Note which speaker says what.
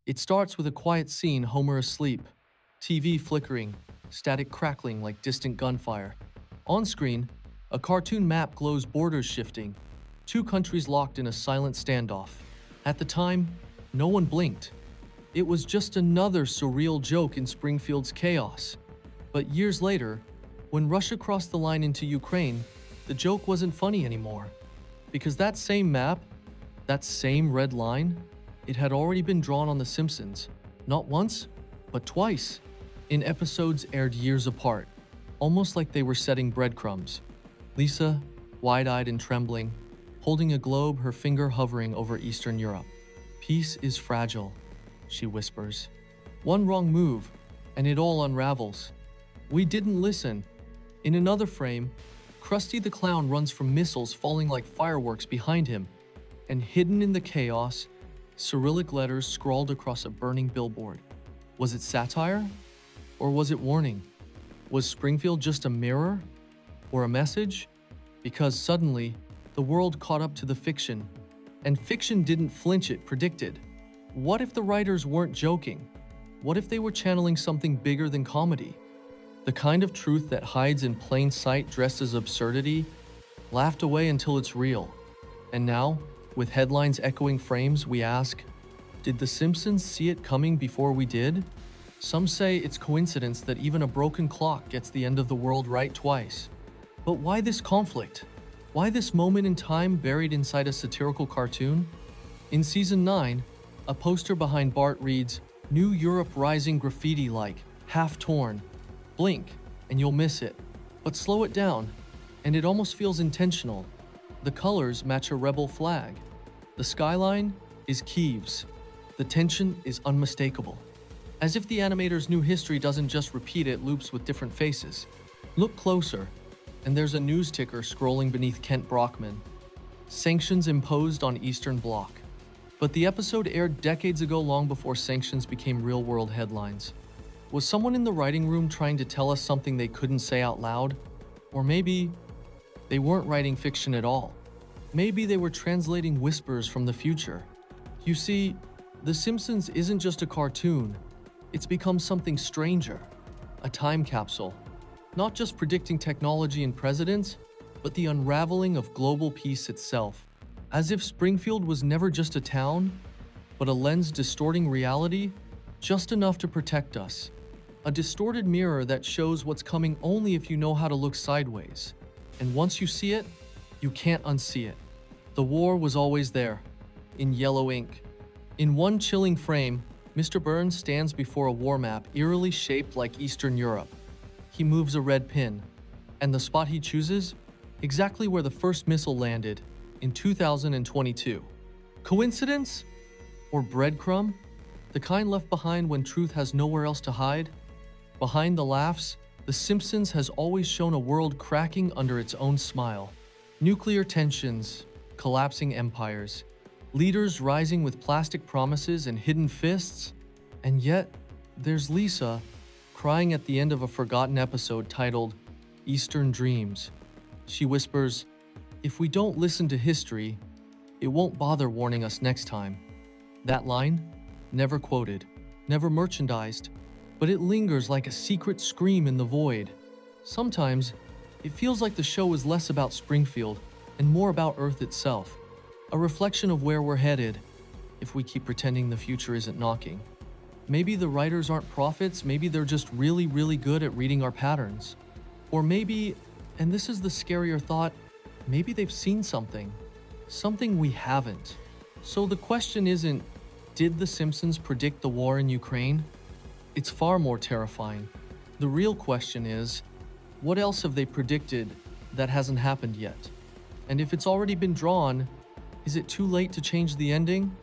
Speaker 1: It starts with a quiet scene, Homer asleep, TV flickering, static crackling like distant gunfire. On screen, a cartoon map glows, borders shifting, two countries locked in a silent standoff. At the time, no one blinked. It was just another surreal joke in Springfield's chaos. But years later, when Russia crossed the line into Ukraine, the joke wasn't funny anymore. Because that same map, that same red line, it had already been drawn on The Simpsons, not once, but twice, in episodes aired years apart, almost like they were setting breadcrumbs. Lisa, wide-eyed and trembling, holding a globe, her finger hovering over Eastern Europe. "Peace is fragile," she whispers. "One wrong move, and it all unravels." We didn't listen. In another frame, Krusty the Clown runs from missiles falling like fireworks behind him, and hidden in the chaos, Cyrillic letters scrawled across a burning billboard. Was it satire? Or was it warning? Was Springfield just a mirror? Or a message? Because suddenly, the world caught up to the fiction. And fiction didn't flinch, it predicted. What if the writers weren't joking? What if they were channeling something bigger than comedy? The kind of truth that hides in plain sight dressed as absurdity, laughed away until it's real. And now, with headlines echoing frames, we ask, did The Simpsons see it coming before we did? Some say it's coincidence that even a broken clock gets the end of the world right twice. But why this conflict? Why this moment in time buried inside a satirical cartoon? In Season 9, a poster behind Bart reads, "New Europe rising," graffiti-like, half torn. Blink, and you'll miss it. But slow it down, and it almost feels intentional. The colors match a rebel flag. The skyline is Kyiv's. The tension is unmistakable. As if the animators knew history doesn't just repeat, it loops with different faces. Look closer, and there's a news ticker scrolling beneath Kent Brockman. Sanctions imposed on Eastern Bloc. But the episode aired decades ago, long before sanctions became real-world headlines. Was someone in the writing room trying to tell us something they couldn't say out loud? Or maybe they weren't writing fiction at all. Maybe they were translating whispers from the future. You see, The Simpsons isn't just a cartoon. It's become something stranger, a time capsule. Not just predicting technology and presidents, but the unraveling of global peace itself. As if Springfield was never just a town, but a lens distorting reality just enough to protect us. A distorted mirror that shows what's coming only if you know how to look sideways. And once you see it, you can't unsee it. The war was always there, in yellow ink. In one chilling frame, Mr. Burns stands before a war map eerily shaped like Eastern Europe. He moves a red pin, and the spot he chooses? Exactly where the first missile landed, in 2022. Coincidence? Or breadcrumb? The kind left behind when truth has nowhere else to hide? Behind the laughs, The Simpsons has always shown a world cracking under its own smile. Nuclear tensions, collapsing empires, leaders rising with plastic promises and hidden fists. And yet, there's Lisa, crying at the end of a forgotten episode titled Eastern Dreams. She whispers, "If we don't listen to history, it won't bother warning us next time." That line, never quoted, never merchandised, but it lingers like a secret scream in the void. Sometimes, it feels like the show is less about Springfield and more about Earth itself, a reflection of where we're headed if we keep pretending the future isn't knocking. Maybe the writers aren't prophets, maybe they're just really, really good at reading our patterns. Or maybe, and this is the scarier thought, maybe they've seen something we haven't. So the question isn't, did The Simpsons predict the war in Ukraine? It's far more terrifying. The real question is, what else have they predicted that hasn't happened yet? And if it's already been drawn, is it too late to change the ending?